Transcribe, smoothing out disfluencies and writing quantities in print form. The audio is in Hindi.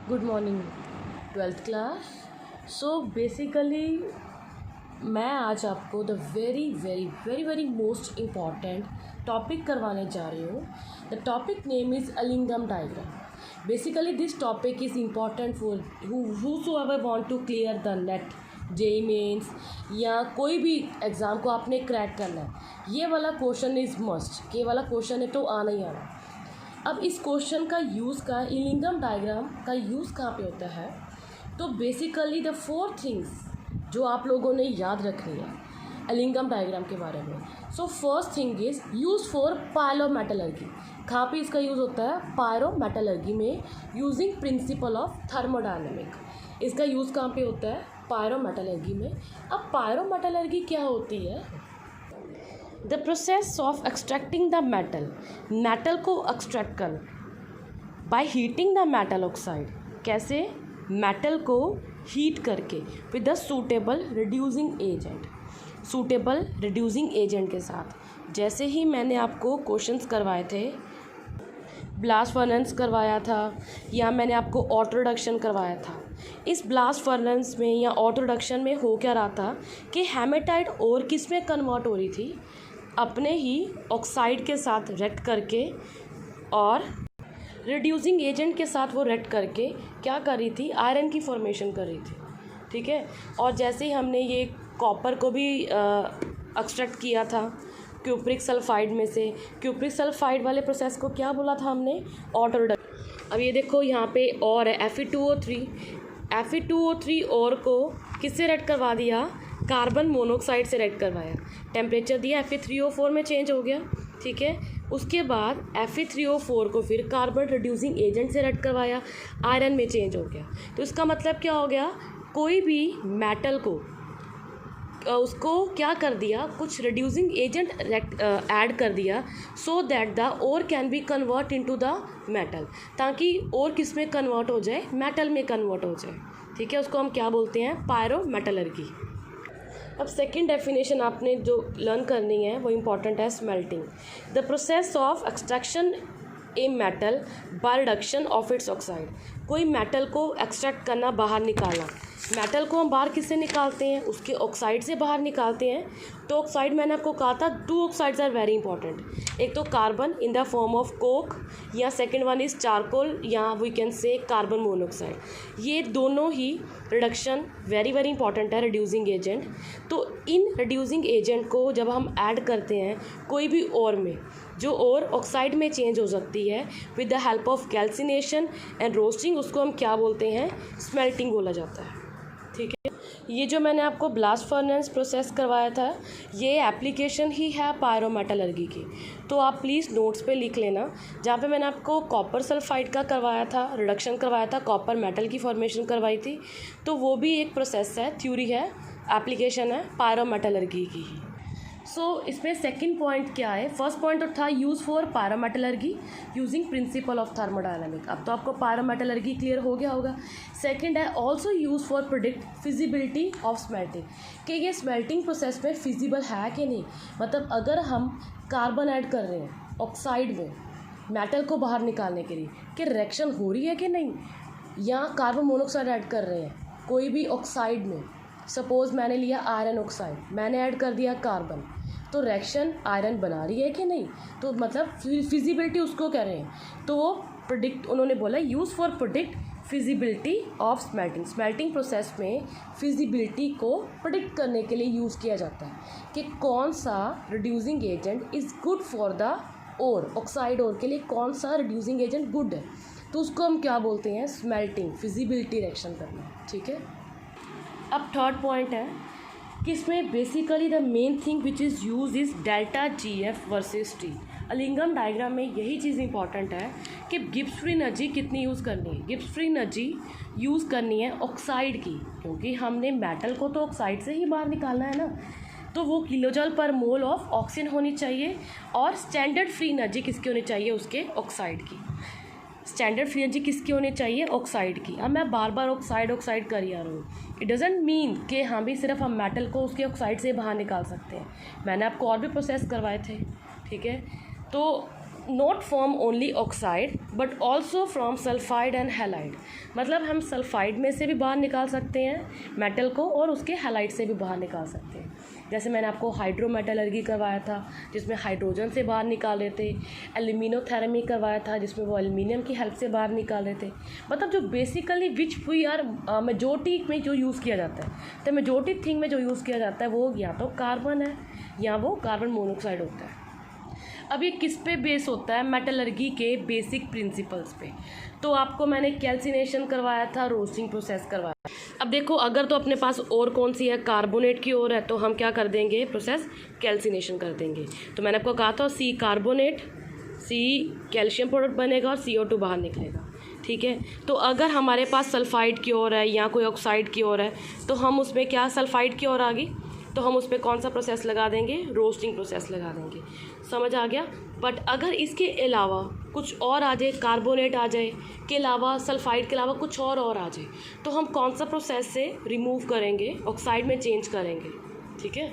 Good morning twelfth class. So basically मैं आज आपको the very very very very most important topic करवाने जा रही हूँ। The topic name is Ellingham diagram. Basically this topic is important for whosoever want to clear the NEET JEE mains या कोई भी एग्ज़ाम को आपने क्रैक करना है। ये वाला क्वेश्चन इज़ मस्ट, ये वाला क्वेश्चन है तो आना ही आना। अब इस क्वेश्चन का यूज़ का अलिंगम डायग्राम का यूज़ कहाँ पे होता है, तो बेसिकली द 4 थिंग्स जो आप लोगों ने याद रखनी है अलिंगम डायग्राम के बारे में। So first thing is use for pyrometallurgy. कहाँ पे इसका यूज़ होता है? पायरोमेटलर्जी में यूजिंग प्रिंसिपल ऑफ थर्मोडायनेमिक। इसका यूज़ कहाँ पे होता है? पायरोमेटलर्जी में। अब पायरोमेटलर्जी क्या होती है? The process of extracting the metal को एक्सट्रैक्ट कर by heating the metal oxide. कैसे? मेटल को हीट करके with the suitable reducing agent के साथ। जैसे ही मैंने आपको क्वेश्चंस करवाए थे, ब्लास्ट फर्नेस करवाया था या मैंने आपको ऑटो रिडक्शन करवाया था। इस ब्लास्ट फर्नेस में या ऑटो रिडक्शन में हो क्या रहा था कि हेमेटाइट और किस में कन्वर्ट हो रही थी? अपने ही ऑक्साइड के साथ रिएक्ट करके और रिड्यूसिंग एजेंट के साथ वो रिएक्ट करके क्या कर रही थी? आयरन की फॉर्मेशन कर रही थी। ठीक है। और जैसे ही हमने ये कॉपर को भी एक्सट्रैक्ट किया था क्यूप्रिक सल्फाइड में से, क्यूप्रिक सल्फाइड वाले प्रोसेस को क्या बोला था हमने? Auto reduction. अब ये देखो यहाँ पे और है Fe2O3 और को किससे रिएक्ट करवा दिया? कार्बन मोनोऑक्साइड से रिएक्ट करवाया। टेम्परेचर दिया, Fe3O4 में चेंज हो गया। ठीक है। उसके बाद Fe3O4 को फिर कार्बन रिड्यूसिंग एजेंट से रिएक्ट करवाया, आयरन में चेंज हो गया। तो इसका मतलब क्या हो गया? कोई भी मेटल को उसको क्या कर दिया? कुछ रिड्यूसिंग एजेंट ऐड कर दिया so that the ore can be convert into the metal, ताकि और किस में कन्वर्ट हो जाए? मेटल में कन्वर्ट हो जाए। ठीक है। उसको हम क्या बोलते हैं? पायरोमेटलर्जी। अब सेकंड डेफिनेशन आपने जो लर्न करनी है वो इम्पॉर्टेंट है, smelting. The process of extraction a metal by reduction of its oxide. कोई मेटल को एक्सट्रैक्ट करना, बाहर निकालना। मेटल को हम बाहर किससे निकालते हैं? उसके ऑक्साइड से बाहर निकालते हैं। तो ऑक्साइड मैंने आपको कहा था 2 ऑक्साइड्स आर वेरी इंपॉर्टेंट। एक तो carbon in the form of coke या सेकंड वन इज़ चारकोल या we can say carbon monoxide. ये दोनों ही रिडक्शन वेरी वेरी इंपॉर्टेंट है, रिड्यूसिंग एजेंट। तो इन रिड्यूसिंग एजेंट को जब हम ऐड करते हैं कोई भी और में, जो और ऑक्साइड में चेंज हो सकती है with the help of calcination and roasting, उसको हम क्या बोलते हैं? स्मेल्टिंग बोला जाता है। ठीक है। ये जो मैंने आपको ब्लास्ट फर्नेस प्रोसेस करवाया था, ये एप्लीकेशन ही है पायरोमेटलर्जी की। तो आप प्लीज़ नोट्स पे लिख लेना। जहाँ पे मैंने आपको कॉपर सल्फाइड का करवाया था, रिडक्शन करवाया था, कॉपर मेटल की फॉर्मेशन करवाई थी, तो वो भी एक प्रोसेस है, थ्योरी है, एप्लीकेशन है पायरोमेटलर्जी की ही। सो इसमें सेकंड पॉइंट क्या है? फर्स्ट पॉइंट तो था use for pyrometallurgy using principle of thermodynamic. अब तो आपको पायरोमेटलर्जी क्लियर हो गया होगा। सेकंड है also use for predict feasibility of smelting, कि ये स्मेल्टिंग प्रोसेस में फिजिबल है कि नहीं। मतलब अगर हम कार्बन ऐड कर रहे हैं ऑक्साइड में मेटल को बाहर निकालने के लिए, कि रिएक्शन हो रही है कि नहीं, या कार्बन मोनोऑक्साइड ऐड कर रहे हैं कोई भी ऑक्साइड में, सपोज़ मैंने लिया आयरन ऑक्साइड, मैंने ऐड कर दिया कार्बन, तो रिएक्शन आयरन बना रही है कि नहीं। तो मतलब फिजिबिलिटी उसको कह रहे हैं। तो वो प्रिडिक्ट, उन्होंने बोला use for predict feasibility of smelting process में फिजिबिलिटी को प्रिडिक्ट करने के लिए यूज़ किया जाता है कि कौन सा reducing agent is good for the और ऑक्साइड और के लिए कौन सा रिड्यूसिंग एजेंट गुड है। तो उसको हम क्या बोलते हैं? स्मेल्टिंग, फिजिबिलिटी रिएक्शन करना। ठीक है। अब थर्ड पॉइंट है कि इसमें basically the main thing which is use is delta GF versus T। Ellingham diagram में यही चीज़ इंपॉर्टेंट है कि गिब्स फ्री एनर्जी कितनी यूज़ करनी है। गिब्स फ्री एनर्जी यूज़ करनी है ऑक्साइड की, क्योंकि हमने मेटल को तो ऑक्साइड से ही बाहर निकालना है ना। तो वो किलोजल पर मोल ऑफ ऑक्सीजन होनी चाहिए। और स्टैंडर्ड फ्री एनर्जी किसकी होनी चाहिए? उसके ऑक्साइड की। स्टैंडर्ड फ्री एनर्जी किसकी होनी चाहिए? ऑक्साइड की। अब मैं बार बार ऑक्साइड कर ही आ रहा हूँ। इट डजेंट मीन कि हम भी सिर्फ हम मेटल को उसके ऑक्साइड से बाहर निकाल सकते हैं। मैंने आपको और भी प्रोसेस करवाए थे। ठीक है। तो not form only oxide but also from sulphide and halide. मतलब हम सल्फाइड में से भी बाहर निकाल सकते हैं मेटल को और उसके हैलाइड से भी बाहर निकाल सकते हैं। जैसे मैंने आपको हाइड्रोमेटलर्जी करवाया था जिसमें हाइड्रोजन से बाहर निकाले थे, एल्यूमिनोथेरेमी करवाया था जिसमें वो एल्यूमिनियम की हेल्प से बाहर निकाले थे। मतलब जो basically which we are majority में जो यूज़ किया जाता है, तो मेजोरिटी थिंग में जो यूज़ किया जाता है वो या तो कार्बन है या वो कार्बन मोनोऑक्साइड होता है। अब ये किस पे बेस होता है? मेटलर्जी के बेसिक प्रिंसिपल्स पे। तो आपको मैंने कैल्सिनेशन करवाया था, रोस्टिंग प्रोसेस करवाया। अब देखो अगर तो अपने पास और कौन सी है, कार्बोनेट की ओर है, तो हम क्या कर देंगे, प्रोसेस कैल्सिनेशन कर देंगे। तो मैंने आपको कहा था सी कार्बोनेट, सी कैल्शियम प्रोडक्ट बनेगा और CO2 बाहर निकलेगा। ठीक है, तो अगर हमारे पास सल्फाइड की ओर है या कोई ऑक्साइड की ओर है तो हम उसमें क्या, सल्फाइड की ओर आ गई तो हम उस पर कौन सा प्रोसेस लगा देंगे, रोस्टिंग प्रोसेस लगा देंगे। समझ आ गया। बट अगर इसके अलावा कुछ और आ जाए, कार्बोनेट आ जाए के अलावा, सल्फाइड के अलावा कुछ और आ जाए, तो हम कौन सा प्रोसेस से रिमूव करेंगे, ऑक्साइड में चेंज करेंगे। ठीक है।